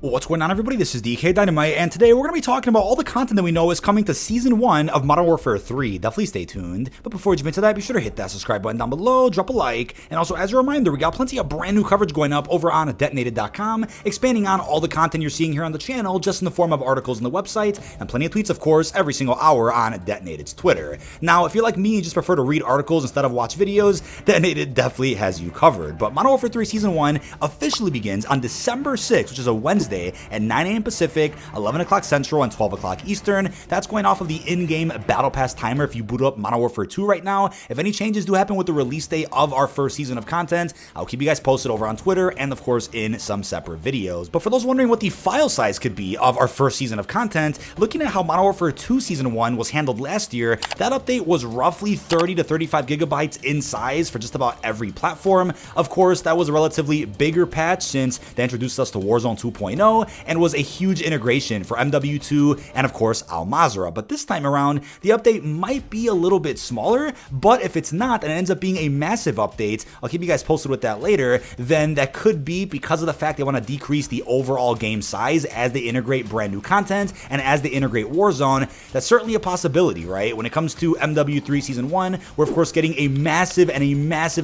What's going on, everybody? This is dkdynamite, and today we're going to be talking about all the content that we know is coming to Season 1 of Modern Warfare 3. Definitely stay tuned. But before we jump into that, be sure to hit that subscribe button down below, drop a like, and also as a reminder, we got plenty of brand new coverage going up over on dkdynamite.com, expanding on all the content you're seeing here on the channel, just in the form of articles on the website, and plenty of tweets, of course, every single hour on Detonated's Twitter. Now, if you're like me and just prefer to read articles instead of watch videos, Detonated definitely has you covered. But Modern Warfare 3 Season 1 officially begins on December 6th, which is a Wednesday, at 9 a.m. Pacific, 11 o'clock Central, and 12 o'clock Eastern. That's going off of the in-game Battlepass timer if you boot up Modern Warfare 2 right now. If any changes do happen with the release date of our first season of content, I'll keep you guys posted over on Twitter and, of course, in some separate videos. But for those wondering what the file size could be of our first season of content, looking at how Modern Warfare 2 Season 1 was handled last year, that update was roughly 30 to 35 gigabytes in size for just about every platform. Of course, that was a relatively bigger patch since they introduced us to Warzone 2.0 and was a huge integration for MW2 and, of course, Al Mazrah. But this time around, the update might be a little bit smaller, but if it's not and it ends up being a massive update, I'll keep you guys posted with that later, then that could be because of the fact they want to decrease the overall game size as they integrate brand new content and as they integrate Warzone. That's certainly a possibility, right? When it comes to MW3 Season 1, we're of course getting a massive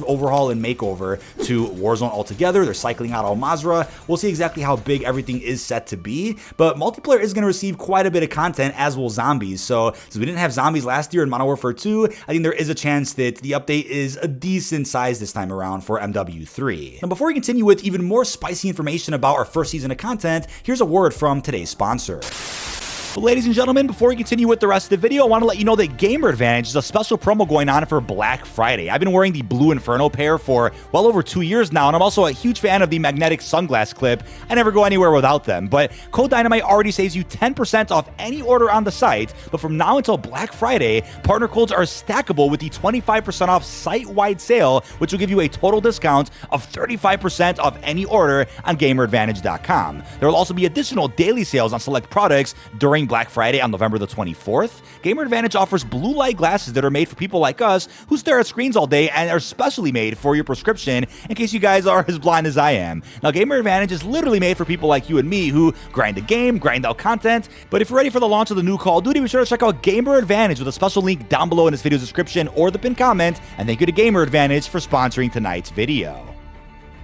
overhaul and makeover to Warzone altogether. They're cycling out Al Mazrah. We'll see exactly how big everything is set to be, but multiplayer is going to receive quite a bit of content, as will zombies. So since we didn't have zombies last year in Modern Warfare 2, I think there is a chance that the update is a decent size this time around for MW3. Now, before we continue with even more spicy information about our first season of content, here's a word from today's sponsor. But ladies and gentlemen, before we continue with the rest of the video, I want to let you know that Gamer Advantage is a special promo going on for Black Friday. I've been wearing the Blue Inferno pair for well over 2 years now, and I'm also a huge fan of the magnetic sunglass clip. I never go anywhere without them, but Code Dynamite already saves you 10% off any order on the site. But from now until Black Friday, partner codes are stackable with the 25% off site-wide sale, which will give you a total discount of 35% off any order on GamerAdvantage.com. There will also be additional daily sales on select products during Black Friday on November the 24th. Gamer Advantage offers blue light glasses that are made for people like us who stare at screens all day and are specially made for your prescription in case you guys are as blind as I am. Now, Gamer Advantage is literally made for people like you and me who grind the game, grind out content. But if you're ready for the launch of the new Call of Duty, be sure to check out Gamer Advantage with a special link down below in this video's description or the pinned comment. And thank you to Gamer Advantage for sponsoring tonight's video.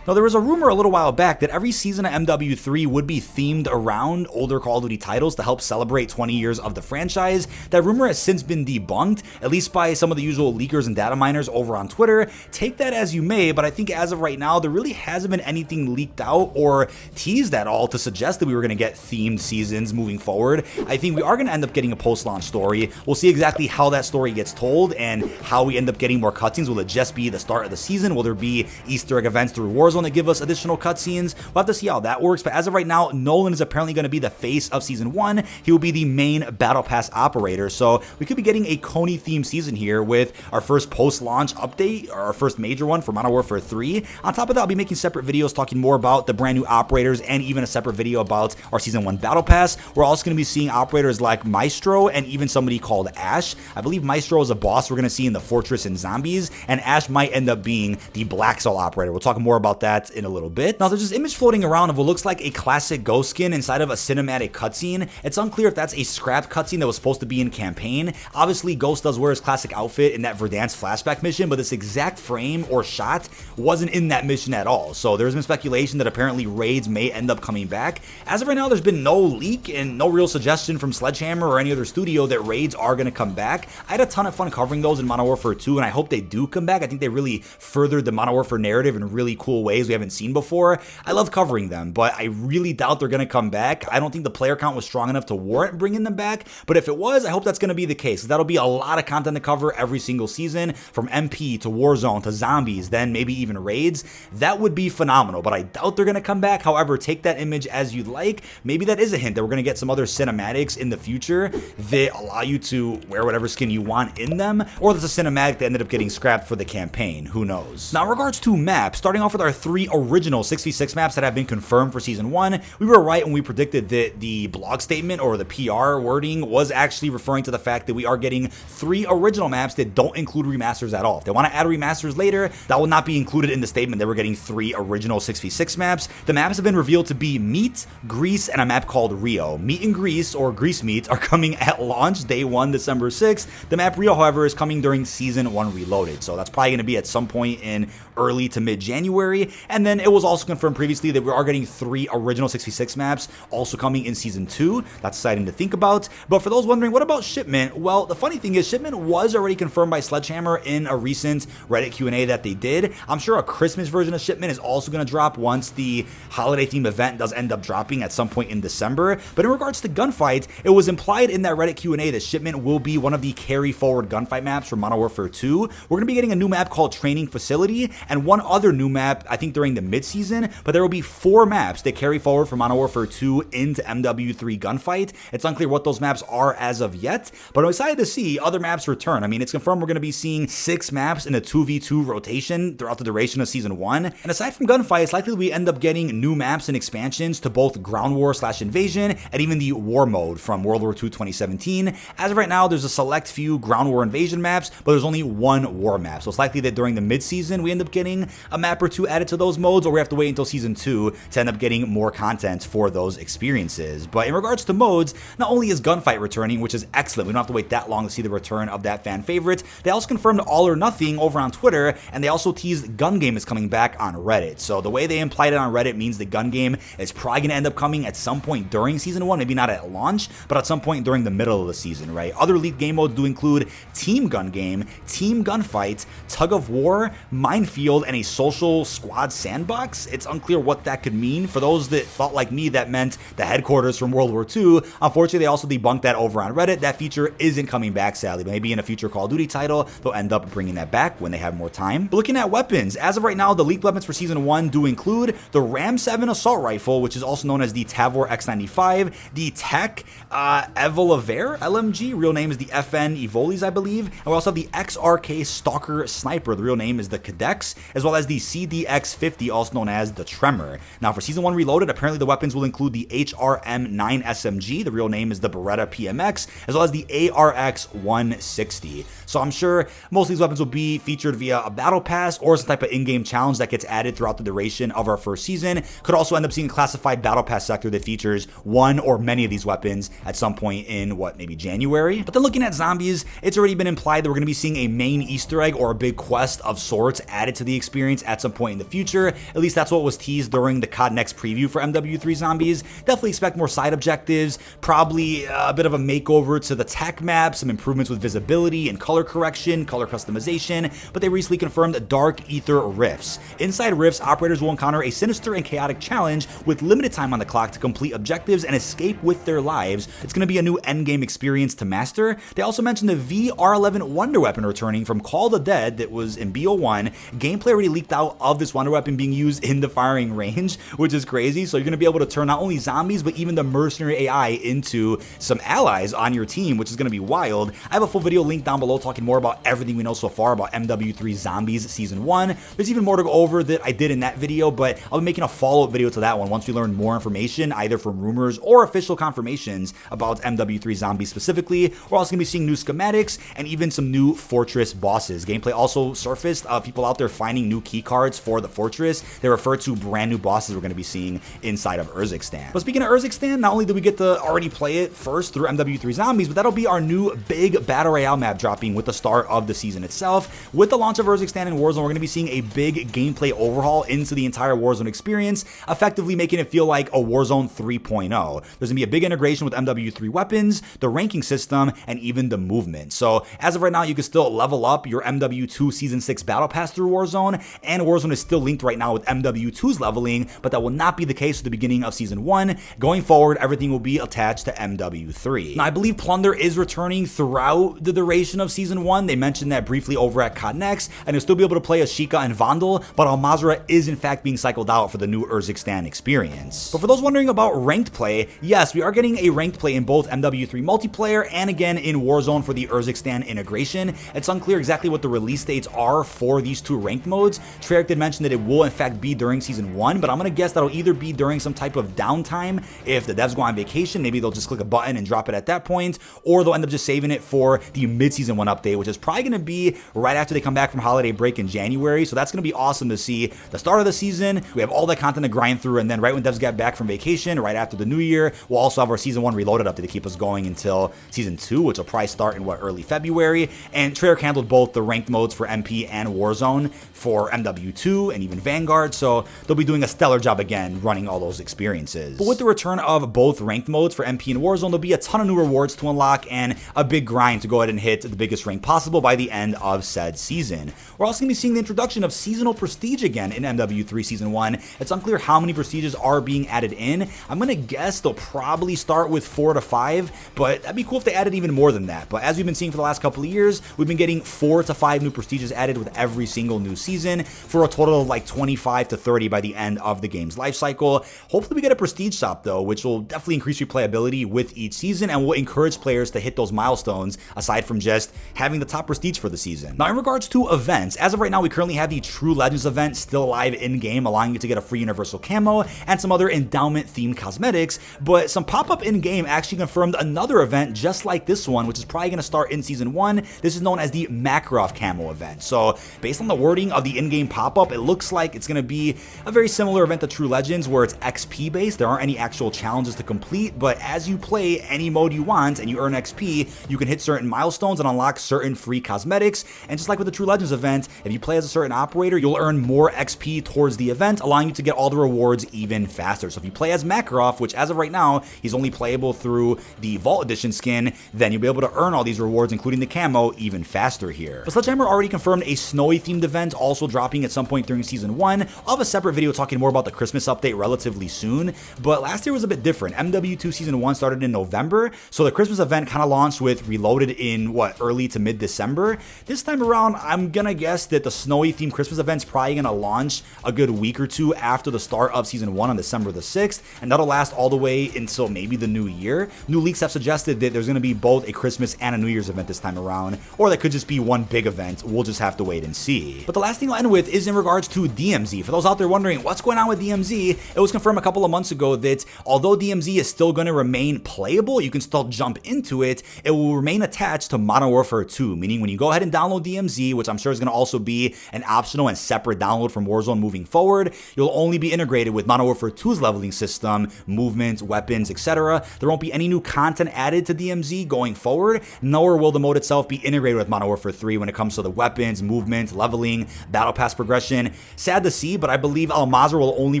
Now, there was a rumor a little while back that every season of MW3 would be themed around older Call of Duty titles to help celebrate 20 years of the franchise. That rumor has since been debunked, at least by some of the usual leakers and data miners over on Twitter. Take that as you may, but I think as of right now, there really hasn't been anything leaked out or teased at all to suggest that we were going to get themed seasons moving forward. I think we are going to end up getting a post-launch story. We'll see exactly how that story gets told and how we end up getting more cutscenes. Will it just be the start of the season? Will there be Easter egg events through Warzone that give us additional cutscenes? We'll have to see how that works, but as of right now, Nolan is apparently going to be the face of Season 1. He will be the main Battle Pass operator, so we could be getting a Konni themed season here with our first post-launch update, or our first major one for Modern Warfare 3. On top of that, I'll be making separate videos talking more about the brand new operators and even a separate video about our Season 1 Battle Pass. We're also going to be seeing operators like Maestro and even somebody called Ash. I believe Maestro is a boss we're going to see in the Fortress and Zombies, and Ash might end up being the Black Cell operator. We'll talk more about that in a little bit. Now, there's this image floating around of what looks like a classic Ghost skin inside of a cinematic cutscene. It's unclear if that's a scrapped cutscene that was supposed to be in campaign. Obviously, Ghost does wear his classic outfit in that Verdansk flashback mission, but this exact frame or shot wasn't in that mission at all. So there's been speculation that apparently raids may end up coming back. As of right now, there's been no leak and no real suggestion from Sledgehammer or any other studio that raids are going to come back. I had a ton of fun covering those in Modern Warfare 2, and I hope they do come back. I think they really furthered the Modern Warfare narrative in really cool ways we haven't seen before. I love covering them, but I really doubt they're going to come back. I don't think the player count was strong enough to warrant bringing them back, but if it was, I hope that's going to be the case. That'll be a lot of content to cover every single season, from MP to Warzone to Zombies, then maybe even raids. That would be phenomenal, but I doubt they're going to come back. However, take that image as you'd like. Maybe that is a hint that we're going to get some other cinematics in the future that allow you to wear whatever skin you want in them, or there's a cinematic that ended up getting scrapped for the campaign. Who knows? Now, in regards to maps, starting off with our 3 original 6v6 maps that have been confirmed for Season 1. We were right when we predicted that the blog statement or the PR wording was actually referring to the fact that we are getting 3 original maps that don't include remasters at all. If they want to add remasters later, that will not be included in the statement that we're getting 3 original 6v6 maps. The maps have been revealed to be Meat, Greece, and a map called Rio. Meat and Greece, or Grease Meat, are coming at launch day 1, December 6th. The map Rio, however, is coming during Season 1 Reloaded, so that's probably going to be at some point in early to mid-January. And then it was also confirmed previously that we are getting 3 original 6v6 maps also coming in Season 2. That's exciting to think about. But for those wondering, what about Shipment? Well, the funny thing is, Shipment was already confirmed by Sledgehammer in a recent Reddit Q&A that they did. I'm sure a Christmas version of Shipment is also going to drop once the holiday-themed event does end up dropping at some point in December. But in regards to gunfight, it was implied in that Reddit Q&A that Shipment will be one of the carry-forward gunfight maps for Modern Warfare 2. We're going to be getting a new map called Training Facility, and one other new map, I think during the mid-season, but there will be 4 maps that carry forward from Modern Warfare 2 into MW3 Gunfight. It's unclear what those maps are as of yet, but I'm excited to see other maps return. I mean, it's confirmed we're going to be seeing 6 maps in a 2v2 rotation throughout the duration of Season 1, and aside from Gunfight, it's likely we end up getting new maps and expansions to both Ground War / Invasion and even the War Mode from World War II 2017. As of right now, there's a select few Ground War Invasion maps, but there's only 1 War map, so it's likely that during the mid-season we end up getting a map or 2 added to those modes, or we have to wait until Season 2 to end up getting more content for those experiences. But in regards to modes, not only is Gunfight returning, which is excellent, we don't have to wait that long to see the return of that fan favorite, they also confirmed All or Nothing over on Twitter, and they also teased Gun Game is coming back on Reddit. So the way they implied it on Reddit means the Gun Game is probably going to end up coming at some point during Season 1, maybe not at launch, but at some point during the middle of the season, right? Other leaked game modes do include Team Gun Game, Team Gunfight, Tug of War, Minefield, and a social squad sandbox. It's unclear what that could mean. For those that thought like me that meant the headquarters from World War II, unfortunately they also debunked that over on Reddit. That feature isn't coming back, sadly, but maybe in a future Call of Duty title they'll end up bringing that back when they have more time. But looking at weapons, as of right now, the leaked weapons for Season 1 do include the Ram 7 assault rifle, which is also known as the Tavor X95, the Tech Evoliver LMG, real name is the FN Evolis, I believe, and we also have the XRK Stalker Sniper, the real name is the Cadex, as well as the CDX50, also known as the Tremor. Now for Season 1 Reloaded, apparently the weapons will include the HRM9 SMG, the real name is the Beretta PMX, as well as the ARX 160. So I'm sure most of these weapons will be featured via a battle pass or some type of in-game challenge that gets added throughout the duration of our first season. Could also end up seeing a classified battle pass sector that features one or many of these weapons at some point in, maybe January. But then looking at zombies, it's already been implied that we're going to be seeing a main Easter egg or a big quest of sorts added to the experience at some point in the future. At least that's what was teased during the COD Next preview for MW3 Zombies. Definitely expect more side objectives, probably a bit of a makeover to the tech map, some improvements with visibility and color correction, color customization, but they recently confirmed Dark Ether Rifts. Inside Rifts, operators will encounter a sinister and chaotic challenge with limited time on the clock to complete objectives and escape with their lives. It's going to be a new endgame experience to master. They also mentioned the VR11 Wonder Weapon returning from Call of the Dead that was in BO1. Gameplay already leaked out of this Wonder Weapon being used in the firing range, which is crazy. So you're going to be able to turn not only zombies, but even the mercenary AI into some allies on your team, which is going to be wild. I have a full video linked down below talking more about everything we know so far about MW3 Zombies Season 1. There's even more to go over that I did in that video, but I'll be making a follow-up video to that one once we learn more information, either from rumors or official confirmations about MW3 Zombies specifically. We're also going to be seeing new schematics and even some new Fortress bosses. Gameplay also surfaced of people out there finding new key cards for the Fortress. They refer to brand new bosses we're going to be seeing inside of Urzikstan. But speaking of Urzikstan, not only did we get to already play it first through MW3 Zombies, but that'll be our new big Battle Royale map dropping with the start of the season itself. With the launch of Urzikstan and Warzone, we're going to be seeing a big gameplay overhaul into the entire Warzone experience, effectively making it feel like a Warzone 3.0. There's going to be a big integration with MW3 weapons, the ranking system, and even the movement. So as of right now, you can still level up your MW2 Season 6 Battle Pass through Warzone, and Warzone is still linked right now with MW2's leveling, but that will not be the case at the beginning of Season 1. Going forward, everything will be attached to MW3. Now, I believe Plunder is returning throughout the duration of Season 1. They mentioned that briefly over at COD Next, and you'll still be able to play as Sheikah and Vandal, but Al-Mazrah is in fact being cycled out for the new Urzikstan experience. But for those wondering about ranked play, yes, we are getting a ranked play in both MW3 multiplayer and again in Warzone for the Urzikstan integration. It's unclear exactly what the release dates are for these two ranked modes. Treyarch did mention that that it will in fact be during Season 1, but I'm going to guess that'll either be during some type of downtime. If the devs go on vacation, maybe they'll just click a button and drop it at that point, or they'll end up just saving it for the mid-Season 1 update, which is probably going to be right after they come back from holiday break in January. So that's going to be awesome to see. The start of the season, we have all that content to grind through, and then right when devs get back from vacation, right after the new year, we'll also have our Season 1 Reloaded update to keep us going until Season 2, which will probably start in, early February. And Treyarch handled both the ranked modes for MP and Warzone for MW2 and even Vanguard, so they'll be doing a stellar job again running all those experiences. But with the return of both ranked modes for MP and Warzone, there'll be a ton of new rewards to unlock and a big grind to go ahead and hit the biggest rank possible by the end of said season. We're also going to be seeing the introduction of seasonal prestige again in MW3 Season 1. It's unclear how many prestiges are being added in. I'm going to guess they'll probably start with 4 to 5, but that'd be cool if they added even more than that. But as we've been seeing for the last couple of years, we've been getting 4 to 5 new prestiges added with every single new season for a total of like 25 to 30 by the end of the game's life cycle. Hopefully we get a prestige shop though, which will definitely increase replayability with each season and will encourage players to hit those milestones aside from just having the top prestige for the season. Now in regards to events, as of right now we currently have the True Legends event still live in-game, allowing you to get a free universal camo and some other endowment themed cosmetics, but some pop-up in-game actually confirmed another event just like this one, which is probably going to start in Season 1. This is known as the Makarov camo event. So based on the wording of the in-game pop-up, it looks like it's going to be a very similar event to True Legends where it's XP based. There aren't any actual challenges to complete, but as you play any mode you want and you earn XP, you can hit certain milestones and unlock certain free cosmetics. And just like with the True Legends event, if you play as a certain operator, you'll earn more XP towards the event, allowing you to get all the rewards even faster. So if you play as Makarov, which as of right now, he's only playable through the Vault Edition skin, then you'll be able to earn all these rewards, including the camo, even faster here. But Sledgehammer already confirmed a snowy themed event also dropping at some point during Season 1. I'll have a separate video talking more about the Christmas update relatively soon, but last year was a bit different. MW2 Season 1 started in November, so the Christmas event kind of launched with Reloaded in, early to mid-December. This time around, I'm gonna guess that the snowy themed Christmas event's probably gonna launch a good week or two after the start of Season 1 on December the 6th, and that'll last all the way until maybe the new year. New leaks have suggested that there's gonna be both a Christmas and a New Year's event this time around, or that could just be one big event. We'll just have to wait and see. But the last thing I'll end with is in regards to DMZ. For those out there wondering what's going on with DMZ, it was confirmed a couple of months ago that although DMZ is still going to remain playable, you can still jump into it, it will remain attached to Modern Warfare 2, meaning when you go ahead and download DMZ, which I'm sure is going to also be an optional and separate download from Warzone moving forward, you'll only be integrated with Modern Warfare 2's leveling system, movement, weapons, etc. There won't be any new content added to DMZ going forward, nor will the mode itself be integrated with Modern Warfare 3 when it comes to the weapons, movement, leveling, battle pass progression. Sad to see, but I believe Al-Mazrah will only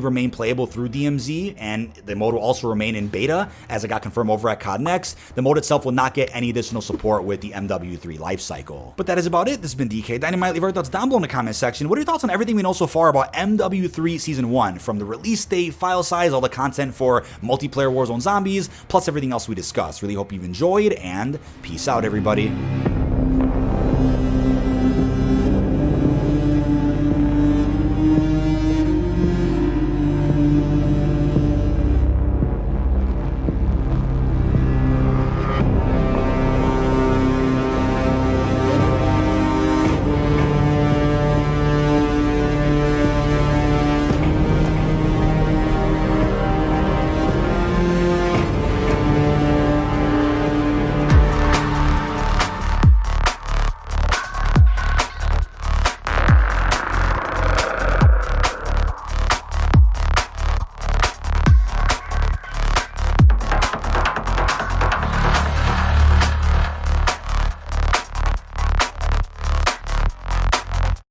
remain playable through DMZ, and the mode will also remain in beta, as it got confirmed over at COD Next. The mode itself will not get any additional support with the MW3 lifecycle. But that is about it. This has been dkdynamite. Leave your thoughts down below in the comment section. What are your thoughts on everything we know so far about MW3 Season 1, from the release date, file size, all the content for multiplayer Warzone Zombies, plus everything else we discussed? Really hope you've enjoyed, and peace out, everybody.